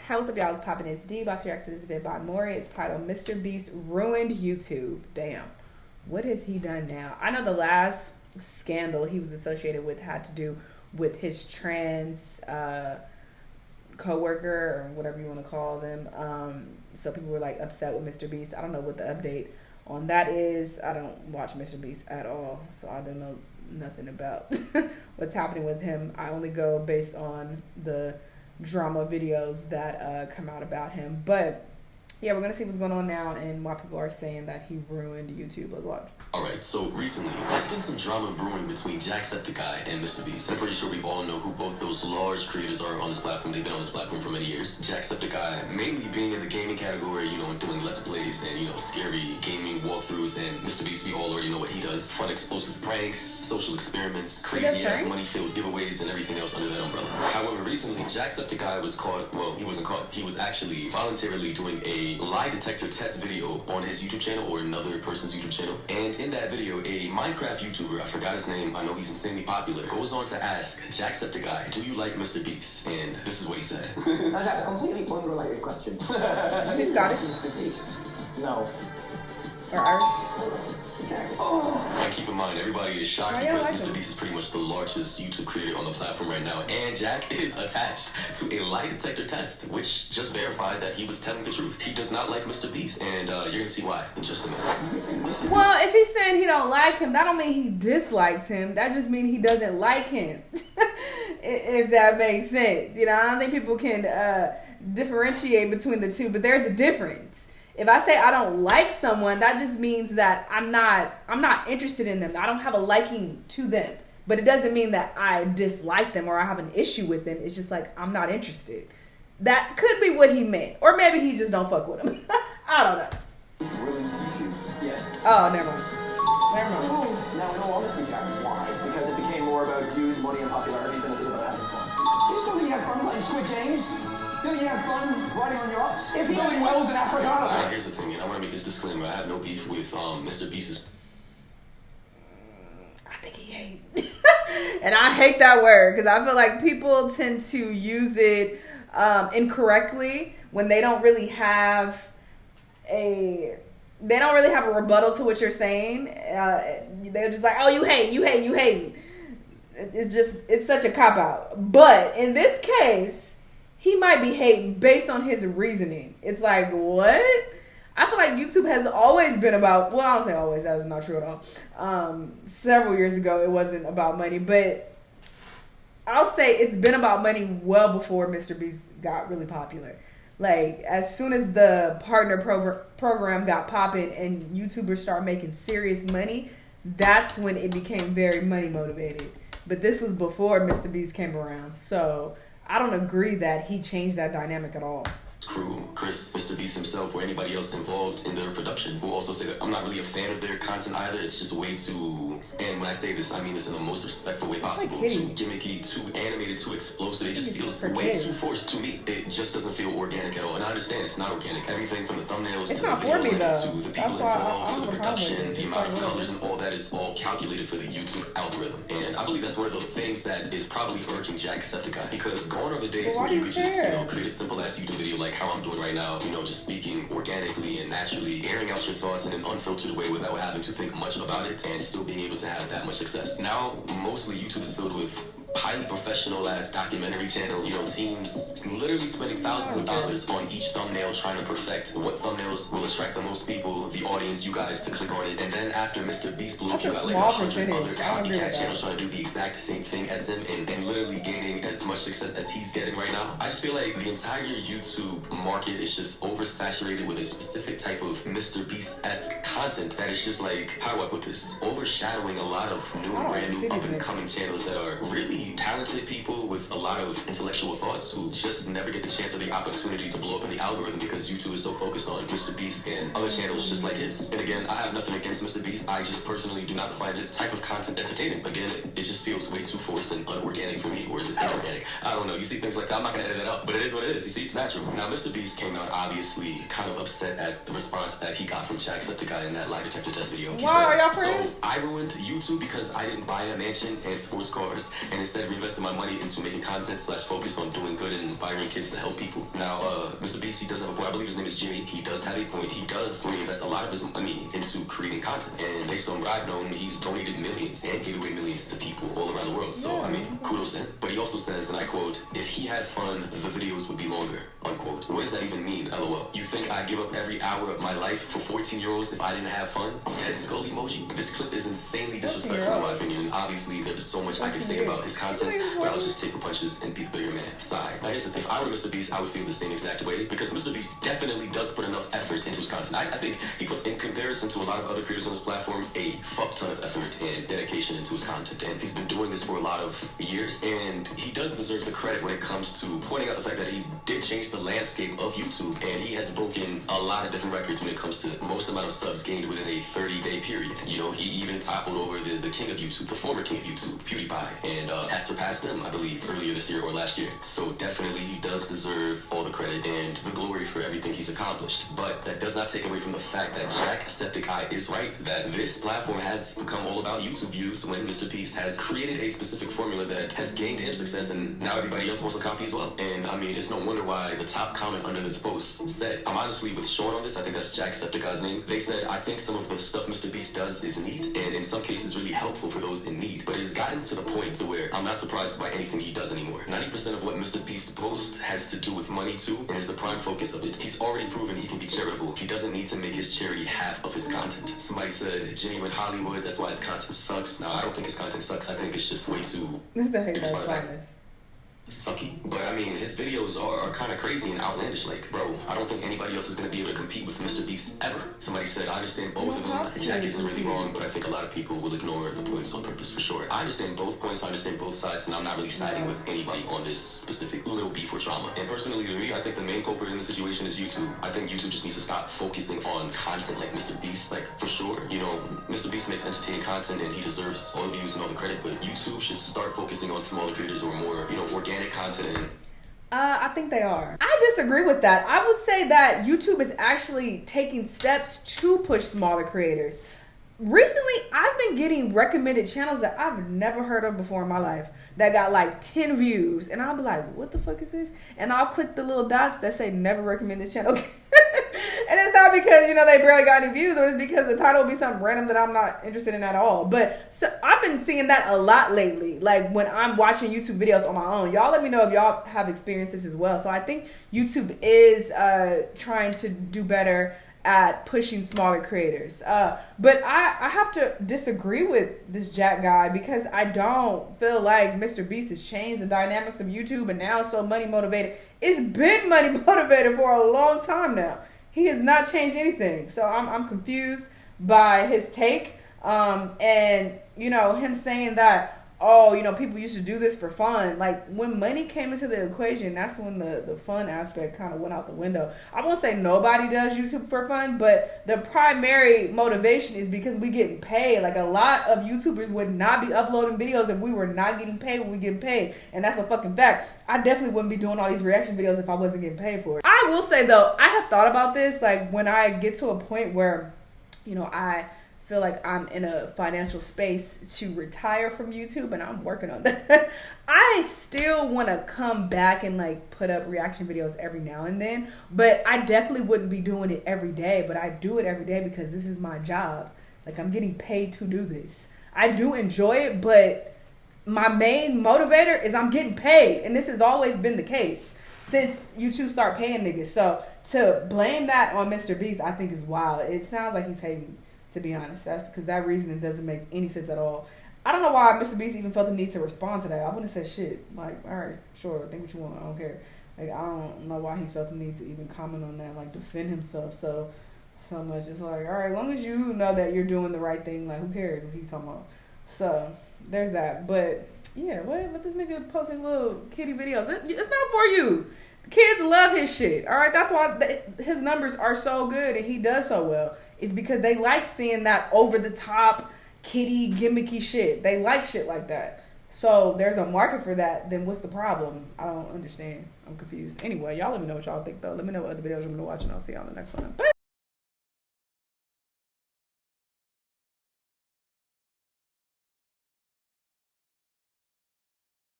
Hey, what's up, y'all? It's poppin'. It's D. About to react to this vid by Maury. It's titled "MrBeast Ruined YouTube." Damn, what has he done now? I know the last scandal he was associated with had to do with his trans co-worker or whatever you want to call them. So people were like upset with MrBeast. I don't know what the update on that is. I don't watch MrBeast at all, so I don't know nothing about what's happening with him. I only go based on the drama videos that come out about him. But yeah, we're gonna see what's going on now and why people are saying that he ruined YouTube. Let's watch. Alright, so recently, there's been some drama brewing between Jacksepticeye and MrBeast. I'm pretty sure we all know who both those large creators are on this platform. They've been on this platform for many years. Jacksepticeye mainly being in the gaming category, you know, doing Let's Plays and, you know, scary gaming walkthroughs. And MrBeast, we all already know what he does. Fun, explosive pranks, social experiments, crazy-ass money-filled giveaways, and everything else under that umbrella. However, recently, Jacksepticeye was caught, well, he wasn't caught. He was actually voluntarily doing a lie detector test video on his YouTube channel or another person's YouTube channel. And in that video, a Minecraft YouTuber, I forgot his name, I know he's insanely popular, goes on to ask Jacksepticeye, do you like MrBeast? And this is what he said. I have a completely unrelated question. He's Scottish? MrBeast? No. Or Irish? And keep in mind, everybody is shocked because MrBeast is pretty much the largest YouTube creator on the platform right now. And Jack is attached to a lie detector test, which just verified that he was telling the truth. He does not like MrBeast, and you're going to see why in just a minute. Well, if he's saying he don't like him, that don't mean he dislikes him. That just means he doesn't like him. If that makes sense. You know, I don't think people can differentiate between the two, but there's a difference. If I say I don't like someone, that just means that I'm not interested in them. I don't have a liking to them. But it doesn't mean that I dislike them or I have an issue with them. It's just like I'm not interested. That could be what he meant. Or maybe he just don't fuck with him. I don't know. Ruined YouTube. Yes. Oh, never mind. Never mind. Now, in all honesty, Jack, why? Because it became more about views, money, and popularity than it did about having fun. You still think you had fun playing Squid Games? You think you had fun riding on yachts? If building wells in Africa? Here's the thing, and I want to make this disclaimer. I have no beef with MrBeast's. I think he hates. And I hate that word because I feel like people tend to use it incorrectly when they don't really have a rebuttal to what you're saying. They're just like, oh, you hate. It's such a cop-out. But in this case, he might be hating based on his reasoning. It's like, what? I feel like YouTube has always been about, well, I don't say always, that is not true at all. Several years ago, it wasn't about money, but I'll say it's been about money well before MrBeast got really popular. Like, as soon as the partner program got popping and YouTubers start making serious money, that's when it became very money motivated. But this was before MrBeast came around, so I don't agree that he changed that dynamic at all. Crew, Chris, MrBeast himself, or anybody else involved in their production will also say that I'm not really a fan of their content either. It's just way too, and when I say this, I mean this in the most respectful way possible. Too gimmicky, too animated, too explosive. It just feels way too forced to me. It just doesn't feel organic at all. And I understand it's not organic. Everything from the thumbnails to the video length to the people involved to the production, the amount of colors and all that is all calculated for the YouTube algorithm. And I believe that's one of the things that is probably irking Jacksepticeye, because gone are the days where you could just, you know, create a simple ass YouTube video like how I'm doing right now, you know, just speaking organically and naturally, airing out your thoughts in an unfiltered way without having to think much about it and still being able to have that much success. Now, mostly YouTube is filled with highly professional ass documentary channels, you know, teams literally spending thousands of dollars on each thumbnail trying to perfect what thumbnails will attract the most people, the audience, you guys, to click on it. And then after MrBeast blew up, you got like 100 other copycat channels trying to do the exact same thing as him and literally gaining as much success as he's getting right now. I just feel like the entire YouTube market is just oversaturated with a specific type of MrBeast-esque content that is just like, how do I put this? Overshadowing a lot of new and brand new up-and-coming channels that are really talented people with a lot of intellectual thoughts who just never get the chance or the opportunity to blow up in the algorithm because YouTube is so focused on MrBeast and other channels just like his. And again, I have nothing against MrBeast. I just personally do not find this type of content entertaining. Again, it just feels way too forced and unorganic for me. Or is it inorganic? I don't know. You see things like that. I'm not going to edit it out, but it is what it is. You see, it's natural. Now, MrBeast came out obviously kind of upset at the response that he got from Jacksepticeye in that lie detector test video. He said, so I ruined YouTube because I didn't buy a mansion and sports cars and instead reinvested my money into making content / focused on doing good and inspiring kids to help people. Now, Mr. Beast, he does have a point. I believe his name is Jimmy. He does have a point. He does reinvest a lot of his money into creating content. And based on what I've known, he's donated millions and gave away millions to people all around the world. So, I mean, kudos to him. But he also says, and I quote, if he had fun, the videos would be longer, unquote. What does that even mean, LOL? You think I'd give up every hour of my life for 14-year-olds if I didn't have fun? Dead skull emoji. This clip is insanely disrespectful in my opinion. Obviously, there's so much I can say about his content, but I'll just take the punches and be the bigger man. Sigh. Now here's the thing. If I were Mr. Beast, I would feel the same exact way, because Mr. Beast definitely does put enough effort into his content. I think he puts, in comparison to a lot of other creators on his platform, a fuck ton of effort and dedication into his content. And he's been doing this for a lot of years, and he does deserve the credit when it comes to pointing out the fact that he did change the landscape of YouTube, and he has broken a lot of different records when it comes to most amount of subs gained within a 30-day period. You know, he even toppled over the king of YouTube, the former king of YouTube, PewDiePie, and has surpassed him, I believe, earlier this year or last year. So definitely he does deserve all the credit and the glory for everything he's accomplished. But that does not take away from the fact that Jacksepticeye is right, that this platform has become all about YouTube views when Mr. Beast has created a specific formula that has gained him success, and now everybody else wants to copy as well. And I mean, it's no wonder why the top comment under this post said, I'm honestly with Sean on this, I think that's Jacksepticeye's name. They said, I think some of the stuff Mr. Beast does is neat, and in some cases really helpful for those in need. But it has gotten to the point to where I'm not surprised by anything he does anymore. 90% of what Mr. Beast posts has to do with money too, and is the prime focus of it. He's already proven he can be charitable. He doesn't need to make his charity half of his content. Somebody said, Jimmy went Hollywood, that's why his content sucks. Now, I don't think his content sucks. I think it's just way too... This is the hate sucky. But I mean, his videos are kind of crazy and outlandish. Like, bro, I don't think anybody else is going to be able to compete with Mr. Beast ever. Somebody said, I understand both of them. Jack isn't really wrong, but I think a lot of people will ignore the points on purpose for sure. I understand both points, I understand both sides, and I'm not really siding with anybody on this specific little beef or drama. And personally, to me, I think the main culprit in the situation is YouTube. I think YouTube just needs to stop focusing on content like Mr. Beast. Like, for sure, you know, Mr. Beast makes entertaining content and he deserves all the views and all the credit, but YouTube should start focusing on smaller creators or more, you know, organic content. And I think they are. I disagree with that. I would say that YouTube is actually taking steps to push smaller creators. Recently, I've been getting recommended channels that I've never heard of before in my life that got like 10 views. And I'll be like, what the fuck is this? And I'll click the little dots that say never recommend this channel. And it's not because, you know, they barely got any views, or it's because the title will be something random that I'm not interested in at all. But so I've been seeing that a lot lately, like when I'm watching YouTube videos on my own. Y'all let me know if y'all have experienced this as well. So I think YouTube is trying to do better at pushing smaller creators. But I have to disagree with this Jack guy, because I don't feel like Mr. Beast has changed the dynamics of YouTube and now it's so money motivated. It's been money motivated for a long time now. He has not changed anything. So I'm confused by his take. And, you know, him saying that, oh, you know, people used to do this for fun. Like, when money came into the equation, that's when the fun aspect kind of went out the window. I won't say nobody does YouTube for fun, but the primary motivation is because we getting paid. Like, a lot of YouTubers would not be uploading videos if we were not getting paid when we getting paid. And that's a fucking fact. I definitely wouldn't be doing all these reaction videos if I wasn't getting paid for it. I will say, though, I have thought about this. Like, when I get to a point where, you know, I feel like I'm in a financial space to retire from YouTube, and I'm working on that. I still want to come back and like put up reaction videos every now and then, but I definitely wouldn't be doing it every day. But I do it every day because this is my job. Like, I'm getting paid to do this. I do enjoy it, but my main motivator is I'm getting paid, and this has always been the case since YouTube started paying niggas. So to blame that on Mr. Beast, I think is wild. It sounds like he's hating, to be honest. That's because that reasoning doesn't make any sense at all. I don't know why Mr. Beast even felt the need to respond to that. I wouldn't have said shit. Like, all right, sure, think what you want. I don't care. Like, I don't know why he felt the need to even comment on that, like defend himself so much. It's like, all right, as long as you know that you're doing the right thing, like, who cares what he's talking about? So there's that. But yeah, what? Let this nigga posting little kitty videos. It's not for you. Kids love his shit. All right, that's why his numbers are so good and he does so well. It's because they like seeing that over the top kitty gimmicky shit. They like shit like that. So there's a market for that. Then what's the problem? I don't understand. I'm confused. Anyway, y'all let me know what y'all think though. Let me know what other videos you want to watch, and I'll see y'all in the next one. Bye.